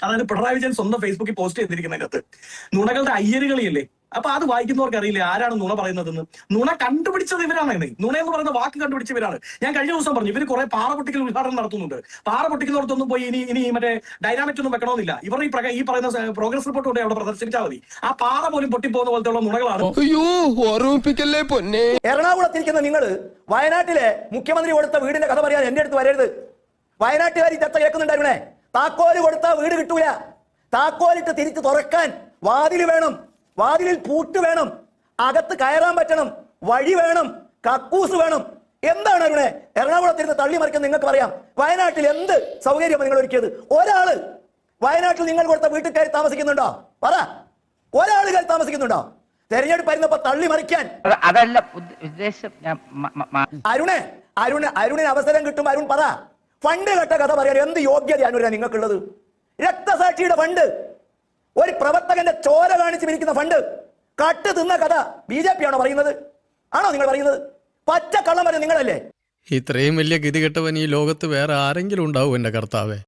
അതായത് പിണറായി വിജയൻ സ്വന്തം ഫേസ്ബുക്കിൽ പോസ്റ്റ് ചെയ്തിരിക്കുന്നതിനകത്ത് നുണകളുടെ അയ്യരുകളിയല്ലേ. അപ്പൊ അത് വായിക്കുന്നവർക്ക് അറിയില്ല ആരാണ് നുണ പറയുന്നതെന്ന്. നുണ കണ്ടുപിടിച്ചത് ഇവരാണ്. നുണ എന്ന് പറയുന്ന വാക്ക് കണ്ടുപിടിച്ചവരാണ്. ഞാൻ കഴിഞ്ഞ ദിവസം പറഞ്ഞു ഇവര് കുറെ പാറ പൊട്ടിക്കൽ ഉദ്ഘാടനം നടത്തുന്നുണ്ട്. പാറ പൊട്ടിക്കുന്നിടത്തൊന്നും പോയി ഇനി മറ്റേ ഡൈനാമിക് ഒന്നും വെക്കണമെന്നില്ല. ഇവർ ഈ പറയുന്ന പ്രോഗ്രസ് റിപ്പോർട്ട് കൊണ്ട് അവിടെ പ്രദർശിപ്പിച്ചാൽ മതി. ആ പാറ പോലും പൊട്ടിപ്പോകുന്ന പോലത്തെ നുണകളാണ്. എറണാകുളത്തിരിക്കുന്ന നിങ്ങൾ വയനാട്ടിലെ മുഖ്യമന്ത്രി കൊടുത്ത വീടിന്റെ കഥ പറയാൻ എന്റെ അടുത്ത് വരരുത്. വയനാട്ടുകാർ ഈ ചർച്ച കേൾക്കുന്നുണ്ടായിരുന്നേ. താക്കോല് കൊടുത്താൽ വീട് കിട്ടൂല. താക്കോലിട്ട് തിരിച്ച് തുറക്കാൻ വാതിൽ വേണം, വാതിലിൽ പൂട്ട് വേണം, അകത്ത് കയറാൻ പറ്റണം, വഴി വേണം, കക്കൂസ് വേണം. എന്താണ് അരുണെ എറണാകുളത്തിരുന്ന് തള്ളിമറിക്കാൻ നിങ്ങൾക്ക് പറയാം. വയനാട്ടിൽ എന്ത് സൗകര്യമാണ് നിങ്ങൾ ഒരുക്കിയത്? ഒരാള് വയനാട്ടിൽ നിങ്ങൾ കൊടുത്ത വീട്ടിൽ കയറി താമസിക്കുന്നുണ്ടോ? പറ, ഒരാൾ കയറി താമസിക്കുന്നുണ്ടോ? തെരഞ്ഞെടുപ്പ് വരുന്നപ്പോ തള്ളിമറിക്കാൻ അതല്ല ഉദ്ദേശം. അരുണിന് അവസരം കിട്ടും. അരുൺ പറ, ഫണ്ട് കെട്ട കഥ പറയാൻ എന്ത് യോഗ്യത അനുരാ നിങ്ങൾക്കുള്ളത്? രക്തസാക്ഷിയുടെ ഫണ്ട്, ഒരു പ്രവർത്തകന്റെ ചോര കാണിച്ച് പിരിക്കുന്ന ഫണ്ട് കട്ട് തിന്ന കഥ BJP ആണോ പറയുന്നത്? ആണോ നിങ്ങൾ പറയുന്നത്? പച്ചക്കള്ളം പറയുന്നത് നിങ്ങളല്ലേ? ഇത്രയും വലിയ ഗതികെട്ടവൻ ഈ ലോകത്ത് വേറെ ആരെങ്കിലും ഉണ്ടാവും എന്റെ കർത്താവേ?